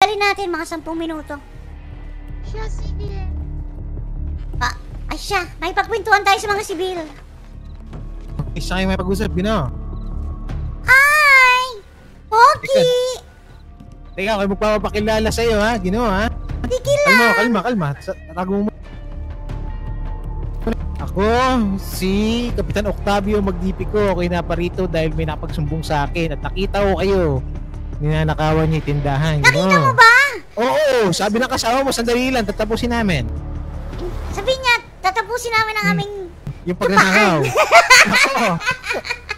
Dali natin mga 10 minuto. Siya, sige. Ay siya, may pagkwentuhan tayo sa mga sibil. Isa kayo may pag-usap, Ginoo. Hi! Pogi! Teka, ako magpapakilala sa'yo, ha? Ginoo, ha? Tigil lang! Kalma. Tago mo. Ako, si Kapitan Octavio Magnifico. Ako'y naparito dahil may nakapagsumbong sa akin at nakita ko kayo. Ninanakawan niya yung tindahan. Nakita mo ba? Oo, sabi ng kasama mo, sandali lang, tatapusin namin. Sabi niya, tatapusin namin ang aming... Yung pagnanakaw. Ako,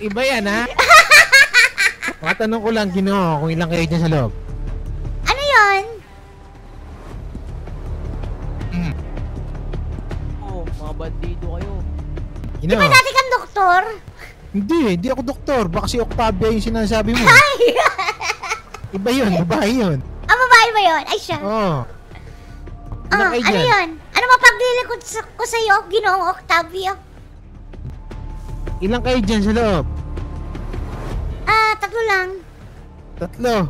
iba yan, ha? Matanong ko lang, Ginoo, kung ilang kayo dyan sa loob. Ano yon? Mga bandido kayo. Di ba dati kang doktor? Hindi ako doktor. Baka si Octavia yung sinasabi mo. Iba yun, babae yun. Ah, babae ba yun? Ay siya. Oo. Ano yun? Ano mapaglilikod ko sa'yo, Ginoong Octavio? Ilang kayo dyan sa loob? 3 lang. 3.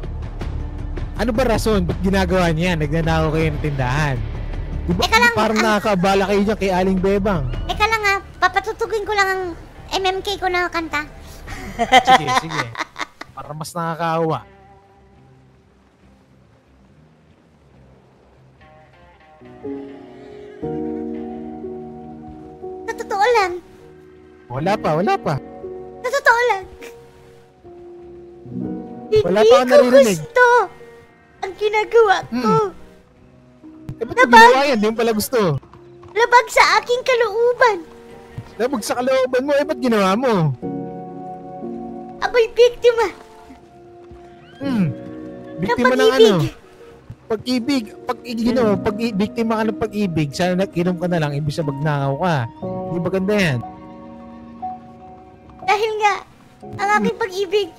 Ano ba rason? Ba't ginagawa niya? Nagnanakaw kayo ng tindahan. Diba parang nakakabala kayo dyan kay Aling Bebang? Eka lang papatutugin ko lang ang MMK ko na kanta. Sige. Para mas nakakaawa. Sa totoo lang. Wala pa. Sa totoo lang. Wala Hindi pa ako naririnig. gusto ang ginagawa ko. Ba't ginawa yan? Di mo pala gusto. Labag sa aking kalooban. Labag sa kalooban mo, ba't ginawa mo? Ako'y biktima Biktima ng ano? Pag-ibig. Pag biktima ka ng pag-ibig, sana nag-inom ka na lang, ibig sa magnakaw ka. Hindi maganda yan. Dahil nga, ang aking pag-ibig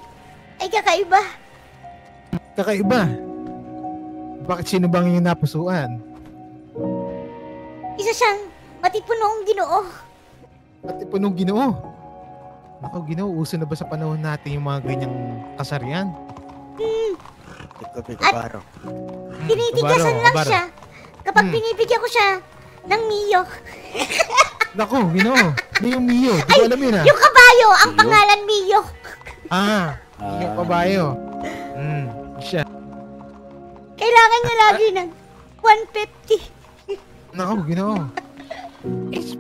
ay kakaiba. Kakaiba? Bakit sino bang yung napusuan? Isa siyang matipunong Ginoo. Matipunong Ginoo? Naku, Ginoo, uso na ba sa panahon natin yung mga ganyang kasarian? Kabaro. Tinitigasan lang siya kapag binibigyan ko siya ng Mio. Naku, Ginoo, ano yung Mio? Di ko alam yun, ha? Yung kabayo, ang pangalan Mio. Yung kabayo. Siya. Kailangan niya lagi ng 150. Naku, Ginoo.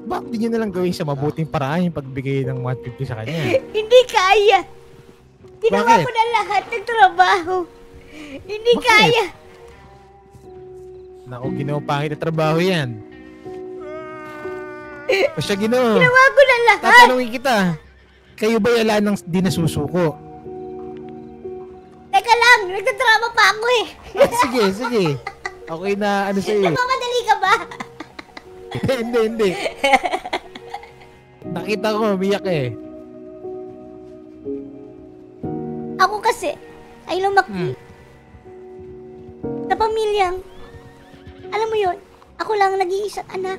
Bakit di nyo nalang gawin sa mabuting paraan yung pagbigay ng 150 sa kanya? Hindi kaya. Ginawa Bakit? ko na lahat ng trabaho. Hindi Bakit? kaya. Naku, Ginoo, pangit na trabaho yan. O siya, Ginoo. Ginawa ko na lahat. Tatanungin kita. Kayo ba wala nang di nasusuko? Teka lang, nagtadrama pa ako eh. Sige. Okay na, ano sa'yo. Nagmamadali ka ba? Hindi. Nakita ko, umiyak eh. Ako kasi, ay lumaki. Sa pamilyang, alam mo yun, ako lang nag-iisang anak.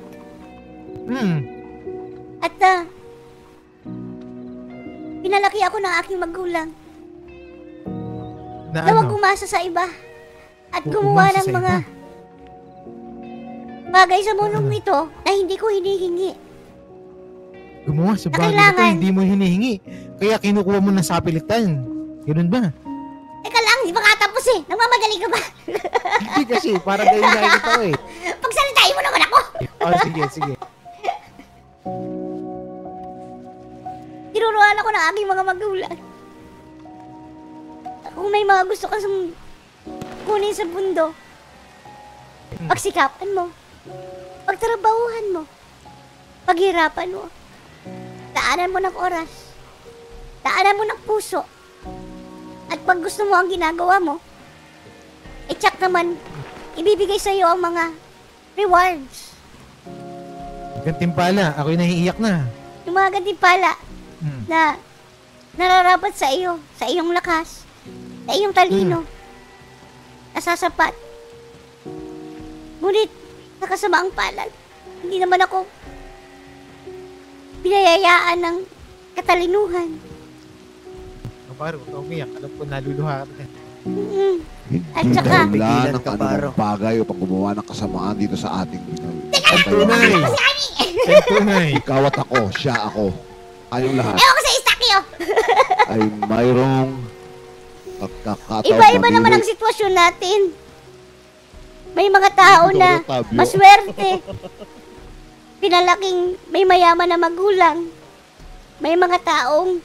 At pinalaki ako ng aking magulang. Na Nawag ano? umasa sa iba. At gumawa ng mga bagay sa mundong ito na hindi ko hinihingi. Gumawa sa bagay na to, Kailangan. hindi mo hinihingi. Kaya kinukuha mo ng sapilitan. Ganun ba? Teka lang, di pa nga tapos eh. Nagmamadali ka ba? Hindi kasi, parang ganyan nakikita ko eh. Pagsalitain mo naman ako. Sige. Tinuruan ako ng aking mga magulang. Kung may mga gusto kang kunin sa mundo, pagsikapan mo, pagtrabahuhan mo, paghirapan mo, daanan mo ng oras, daanan mo ng puso, at pag gusto mo ang ginagawa mo, tsak naman, ibibigay sa iyo ang mga rewards. Gantimpala, ako'y nahiiyak na. Yung mga gantimpala na nararapat sa iyo, sa iyong lakas, sa iyong talino, nasasapat. Ngunit, sa kasamaang palad, hindi naman ako binayayaan ng katalinuhan. Kaparo, huwag ka umiyak. Alam ko, naluluha ka na. At Hindi saka- dahilan Pigilan ng ka, anumang paro. bagay upang gumawa ng kasamaan dito sa ating Ang tunay. Ang tunay. Ikaw at ako, siya ako. Tayong lahat Ewan ko sa Istakyo. ay mayroong pagkakataon Iba-iba naman ang sitwasyon natin. May mga tao na maswerte. Pinalaking may mayaman na magulang. May mga taong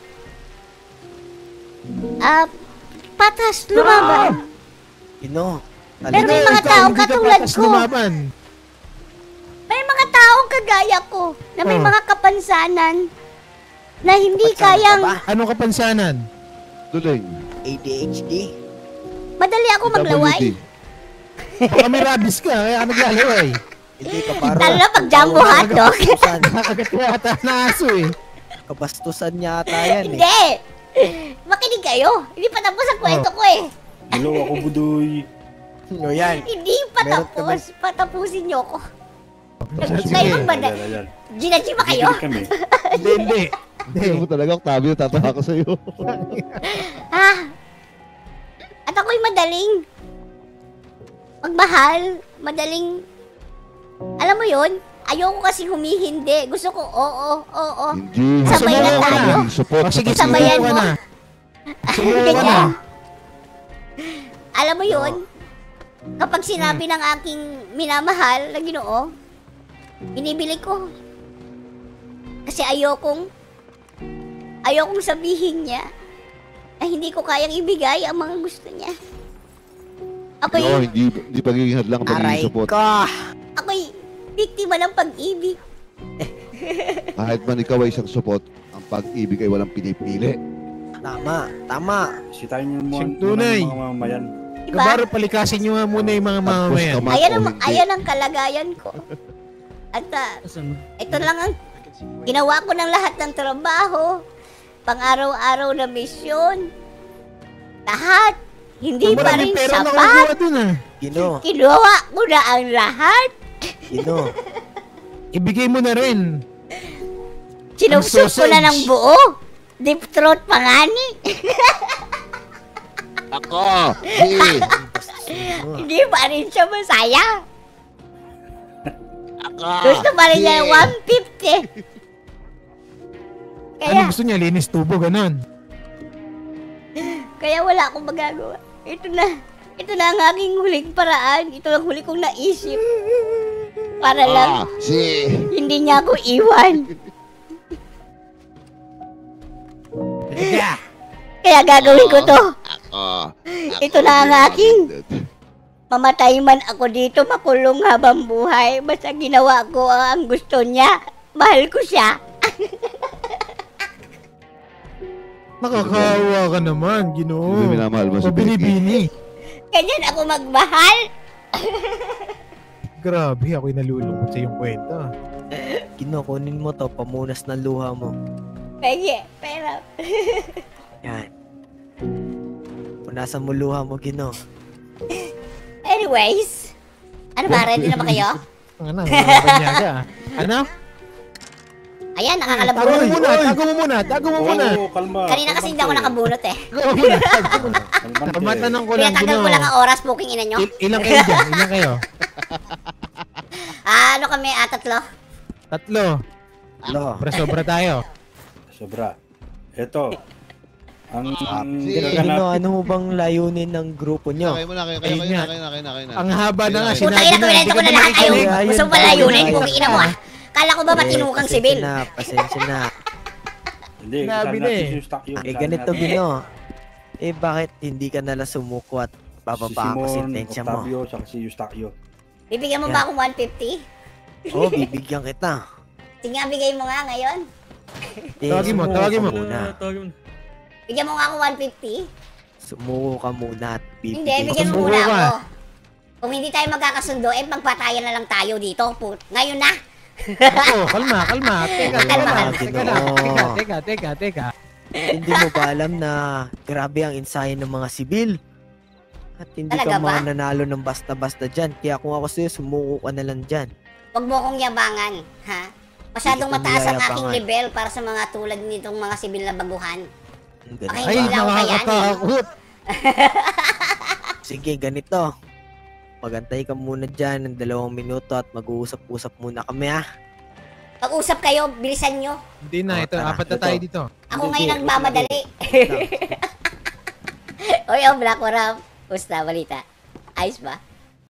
patas lumaban. Gino. Pero may mga Ikaw, taong hindi ka katulad patas ko. lumaban. May mga taong kagaya ko na may Oh. mga kapansanan na hindi Kapansanan ka kayang ba? Anong kapansanan? Duling. ADHD. madali ako maglaway. WD. Baka may rabies ka, kaya ka naglalaway. Hindi ka paro. Lalo na pag jumbo hotdog. Kabastusan. Nakagat ka yata na aso eh. Kabastusan yata yan eh. Hindi! Makinig kayo. Hindi pa tapos ang kwento ko eh. Hello, ako Budoy. O yan. Hindi pa Meron ka ba- tapos. Patapusin niyo ako. Sige. Kayo ba Ayan, ayan. Ginachi ba kayo? Kikinig kami. Hindi. Hindi mo talaga, Octavio, tatawa ko sa'yo. Ha? At ako'y madaling magmahal. Madaling, alam mo yun? Ayoko kasi humihindi. Gusto ko, oo. Hindi. Sabay na Sumuko ka tayo. Hindi support. O sige, Sabayan sumuko ka mo. na. Sumuko ka na. Ganyan. Alam mo yun? Kapag sinabi ng aking minamahal na Ginoo, binibili ko. Kasi ayokong sabihin niya na hindi ko kayang ibigay ang mga gusto niya. No, Ako'y, hindi pagiging hadlang ang Aray pagiging support. ko. ako'y biktima ng pag-ibig. Kahit man ikaw ay isang support, ang pag-ibig ay walang pinipili. Tama. Sitayin niyo mo Siyang muna tunay. yung mga mamamayan. Diba? Kabaro, palikasin nyo nga muna yung mga mamamayan. Tapos Ayan o ang, hindi. ayan ang kalagayan ko. At ito lang ang ginawa ko ng lahat ng trabaho, pang-araw-araw na misyon. Lahat. Hindi pa rin Maraming pera na sapat. kukuha dun ah. Gino. Kinuha ko na ang lahat. Gino. Ibigay mo na rin. Sinubsob ko na ng sausage. buo. Deep throat pa nga ni. Ako! Hey! Hindi pa rin siya masaya. Ako! Gusto pa rin niya ng 150. Kaya, Ano gusto niya? Linis tubo, ganon. kaya wala akong magagawa. Ito na ang aking huling paraan. Ito ang huli kong naisip. Para lang Si! hindi niya ako iwan. Teka. Kaya gagawin ko to. Ako! Ito na ang aking mamatay man ako dito, makulong habang buhay. Basta ginawa ko ang gusto niya. Mahal ko siya. Nakakawa ka naman, Ginoo. Hindi minamahal mo si O binibini. Ganyan ako magmahal. Grabe, ako'y nalulungkot sa iyong kwento. Gino, kunin mo to. Pamunas ng luha mo. Pege, pero... Yan. Punasan mo luha mo, Gino. Anyways. Ano ba? Ready na ba kayo? Ano, panyaga. Ano? Ayan, Tago mo nakakalabunod. muna, tago mo muna. Oo, kalma. Kanina kasi hindi ako nakabunot eh. Tago mo muna, tago mo muna. Matanong ko lang, Pinatagal ko lang ang oras, booking ina nyo. Ilang kayo dyan? Ilang kayo? Ano kami, tatlo? Tatlo. Lo. Sobra tayo. Sobra. Ito. Ang Gino, gaganap. ano ho bang layunin ng grupo nyo? Kayo muna, kayo Ayun nga. na. Ang haba na nga, Ayun Puta sinabi ina, na. tuwalento ko na lahat. Hindi ka Ayaw, ba Ayun, gusto mo pala ayun, yunin, ayun. booking ina mo ah. Kala ko ba matinukang sibil? Pasensya na. Hindi, Sinabi sabi na natin eh. yung stock yun. Eh, ganito, Gino. Bakit hindi ka nalang sumuko at bababa ako Si Simon, sentensya mo? Octavio, saka si Eustachio. Bibigyan mo Yeah. ba akong 150? Oo, bibigyan kita. Sige nga, bigay mo nga ngayon. Tawagin mo, Sumuko tawagin ka mo. muna. Bigyan mo nga ako 150. Sumuko ka muna at Hindi, bibigyan bigyan mo Sumuko muna ka. ako. Kung hindi tayo magkakasundo, magpatayan na lang tayo dito. Ngayon na. Kalma. Teka, Kalma. Teka. Hindi mo ba alam na grabe ang ensayo ng mga sibil? At hindi Talaga ka ba? mananalo ng basta-basta dyan. Kaya kung ako sa'yo, sumuko ka na lang dyan. Huwag mo akong yabangan, ha? Masyadong Hindi kita mataas ang aking niyayabangan. level para sa mga tulad nitong mga sibil na baguhan. Ganun. Okay. Ay, Hindi lang ako kayanin, nakakatakot. Sige, ganito. Magantay ka muna dyan ng 2 minuto at mag-uusap-usap muna kami ha. Pag-usap kayo, bilisan nyo. Hindi na, ito, tara, 4 na tayo ito. dito. Ako Sige, ngayon ang mamadali. Lang. Oy, Black Oram. Basta, balita. Ayos ba?